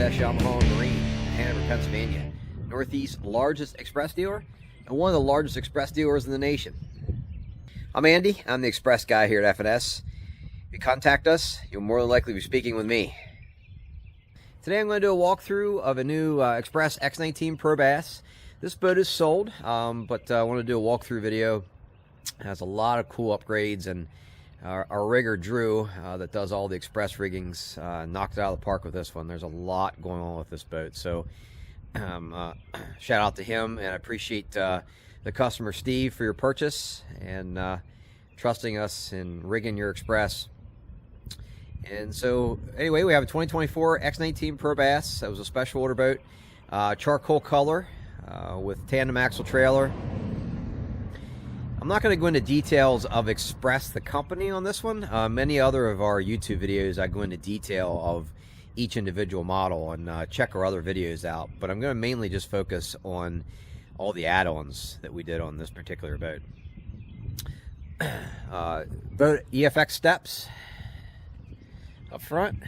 S Yamaha and Marine in Hanover, Pennsylvania. Northeast's largest express dealer and one of the largest express dealers in the nation. I'm Andy. I'm the express guy here at F&S. If you contact us, you'll more than likely be speaking with me. Today I'm going to do a walkthrough of a new Xpress X19 Pro Bass. This boat is sold, but I want to do a walkthrough video. It has a lot of cool upgrades, and our rigger Drew that does all the express riggings knocked it out of the park with this one. There's a lot going on with this boat, so shout out to him, and I appreciate the customer Steve for your purchase and trusting us in rigging your express. And so anyway, we have a 2024 X19 Pro Bass. That was a special order boat, charcoal color with tandem axle trailer. I'm not going to go into details of Xpress, the company, on this one. Many other of our YouTube videos, I go into detail of each individual model, and check our other videos out. But I'm going to mainly just focus on all the add-ons that we did on this particular boat. Boat EFX steps up front.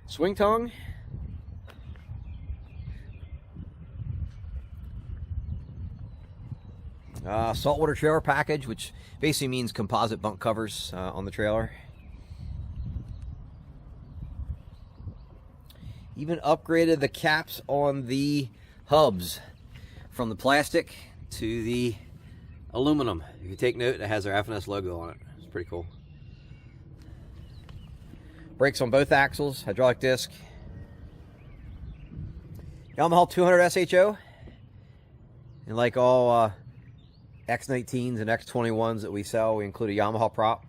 Swing tongue. Saltwater trailer package, which basically means composite bunk covers on the trailer. Even upgraded the caps on the hubs from the plastic to the aluminum. If you take note, it has our F&S logo on it. It's pretty cool. Brakes on both axles, hydraulic disc. Yamaha 200 SHO. And like all X19s and X21s that we sell, we include a Yamaha prop.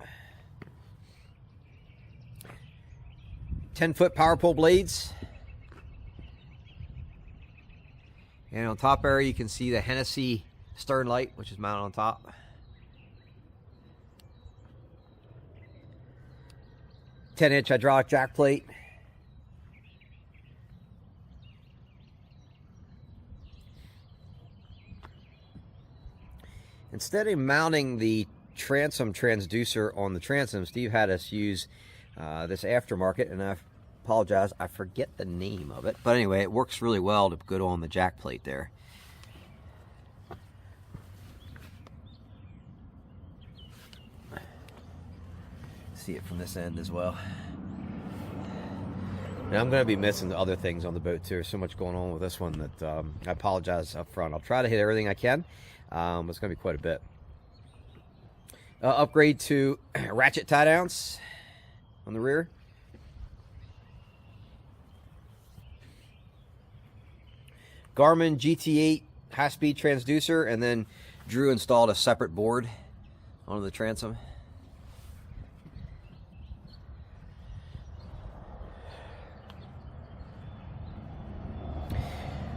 10-foot power pole blades. And on top area, you can see the Hennessy stern light, which is mounted on top. "10-inch hydraulic jack plate. Instead of mounting the transom transducer on the transom, Steve had us use this aftermarket, and I apologize, I forget the name of it. But anyway, it works really well to go on the jack plate there. See it from this end as well. And I'm going to be missing the other things on the boat too. There's so much going on with this one that I apologize up front. I'll try to hit everything I can. It's going to be quite a bit. Upgrade to ratchet tie downs on the rear. Garmin GT8 high-speed transducer, and then Drew installed a separate board onto the transom.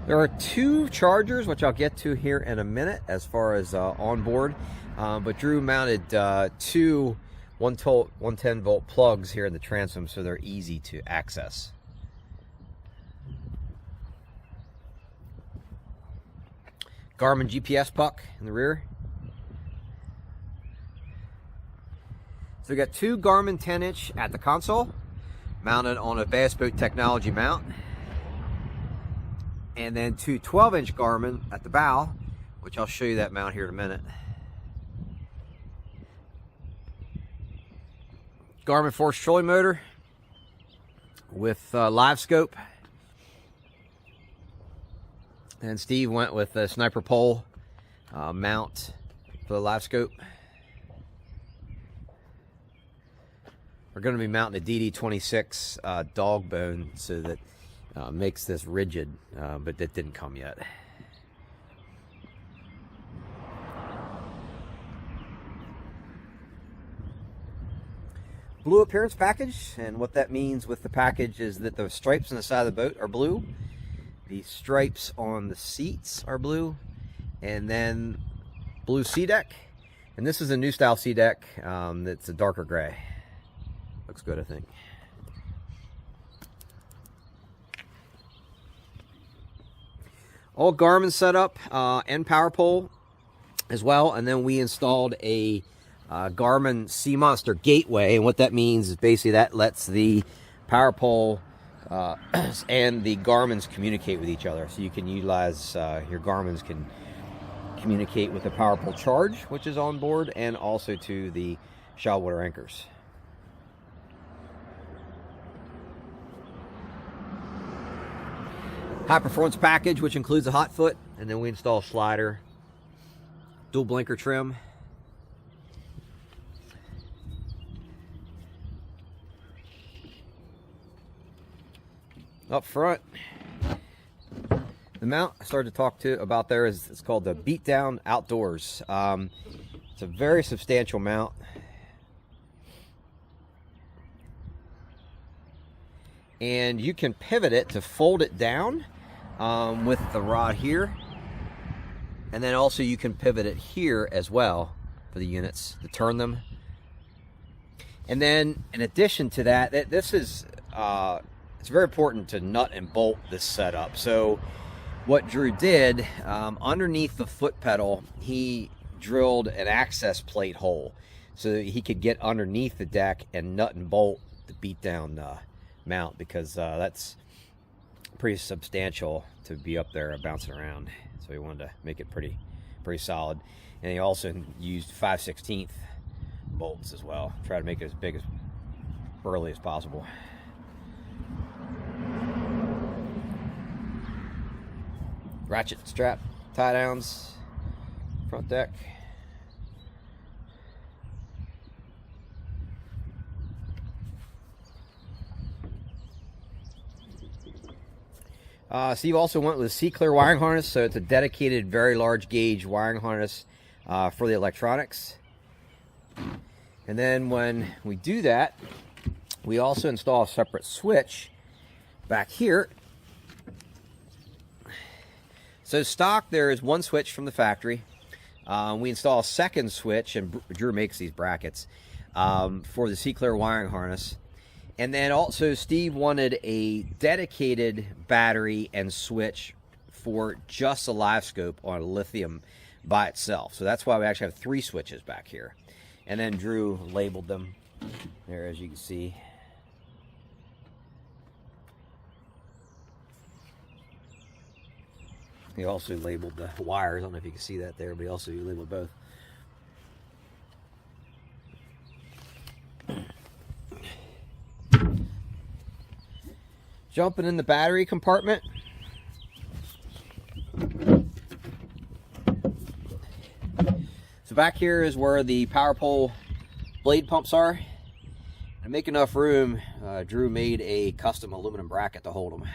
There are two chargers, which I'll get to here in a minute as far as on board. But Drew mounted two 110-volt plugs here in the transom, so they're easy to access. Garmin GPS puck in the rear. So we got two Garmin 10-inch at the console, mounted on a Bass Boat Technology mount. And then two 12-inch Garmin at the bow, which I'll show you that mount here in a minute. Garmin force trolling motor with live scope. And Steve went with a sniper pole mount for the live scope. We're going to be mounting a DD26 dog bone so that makes this rigid, but that didn't come yet. Blue appearance package, and what that means with the package is that the stripes on the side of the boat are blue, the stripes on the seats are blue, and then blue sea deck. And this is a new style sea deck that's a darker gray. Looks good, I think. All Garmin setup and power pole as well, and then we installed a Garmin Sea Monster gateway, and what that means is basically that lets the power pole and the Garmin's communicate with each other. So you can utilize your Garmin's can communicate with the power pole charge, which is on board, and also to the shallow water anchors. High performance package, which includes a hot foot, and then we install a slider, dual blinker trim. Up front, the mount I started to talk about there is, it's called the Beatdown Outdoors. It's a very substantial mount. And you can pivot it to fold it down with the rod here. And then also you can pivot it here as well for the units to turn them. And then in addition to that, this is, it's very important to nut and bolt this setup. So what Drew did, underneath the foot pedal, he drilled an access plate hole so that he could get underneath the deck and nut and bolt the beat down mount, because that's pretty substantial to be up there bouncing around. So he wanted to make it pretty solid. And he also used 5/16 bolts as well. Try to make it as big as burly as possible. Ratchet strap tie downs, front deck. Steve also went with a C-Clear wiring harness, so it's a dedicated, very large gauge wiring harness for the electronics. And then when we do that, we also install a separate switch back here. So stock, there is one switch from the factory. We install a second switch, and Drew makes these brackets for the C-Clear wiring harness. And then also Steve wanted a dedicated battery and switch for just a live scope on a lithium by itself. So that's why we actually have 3 switches back here. And then Drew labeled them there, as you can see. He also labeled the wires. I don't know if you can see that there, but he also labeled both. Jumping in the battery compartment. So back here is where the power pole blade pumps are. To make enough room, Drew made a custom aluminum bracket to hold them.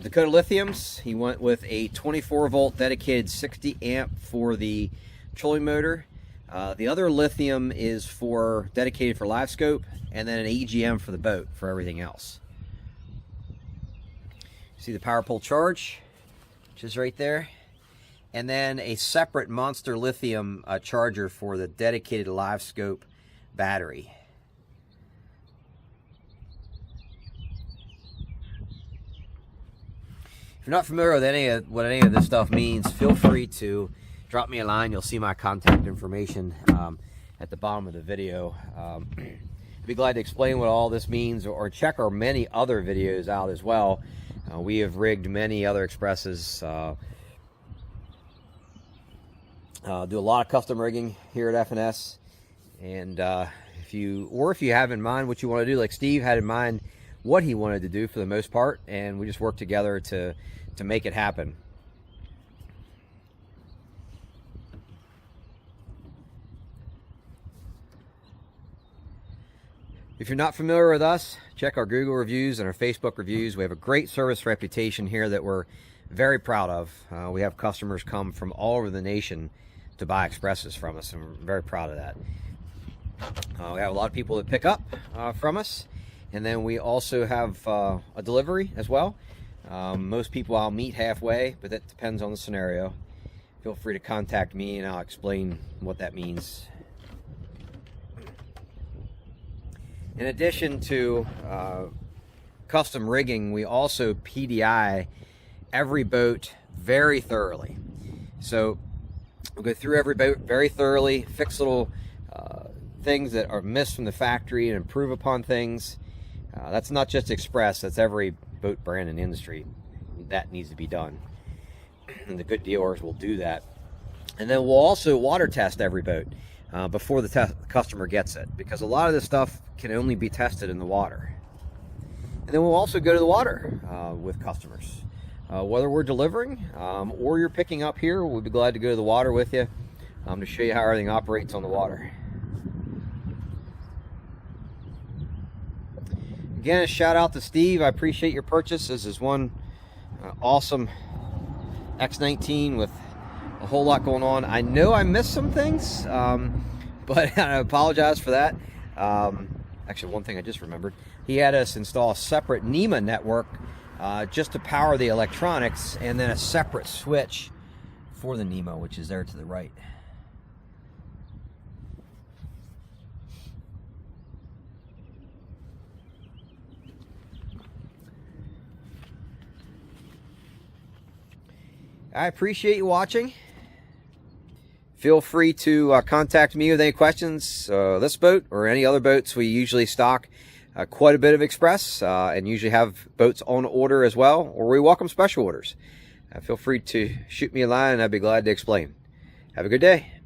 Dakota Lithiums, he went with a 24 volt dedicated 60 amp for the trolling motor. The other lithium is for dedicated for live scope, and then an EGM for the boat for everything else. See the power pole charge, which is right there, and then a separate Monster Lithium charger for the dedicated live scope battery. If you're not familiar with what any of this stuff means, feel free to drop me a line. You'll see my contact information at the bottom of the video. I'd be glad to explain what all this means, or check our many other videos out as well. We have rigged many other Xpresses. Do a lot of custom rigging here at F&S. And if you have in mind what you want to do, like Steve had in mind what he wanted to do for the most part, and we just work together to make it happen. If you're not familiar with us, check our Google reviews and our Facebook reviews. We have a great service reputation here that we're very proud of. We have customers come from all over the nation to buy Xpresses from us, and we're very proud of that. We have a lot of people that pick up from us, and then we also have a delivery as well. Most people I'll meet halfway, but that depends on the scenario. Feel free to contact me and I'll explain what that means. In addition to custom rigging, we also PDI every boat very thoroughly. So we'll go through every boat very thoroughly, fix little things that are missed from the factory, and improve upon things. That's not just Xpress, that's every boat brand in the industry. That needs to be done. And the good dealers will do that. And then we'll also water test every boat before the customer gets it, because a lot of this stuff can only be tested in the water. And then we'll also go to the water with customers. Whether we're delivering or you're picking up here, we'll be glad to go to the water with you to show you how everything operates on the water. Again, a shout out to Steve. I appreciate your purchase. This is one awesome X19 with a whole lot going on. I know I missed some things, but I apologize for that. Actually, one thing I just remembered, he had us install a separate NEMA network just to power the electronics, and then a separate switch for the NEMA, which is there to the right. I appreciate you watching. Feel free to contact me with any questions. This boat or any other boats, we usually stock quite a bit of Xpress and usually have boats on order as well, or we welcome special orders. Feel free to shoot me a line and I'd be glad to explain. Have a good day.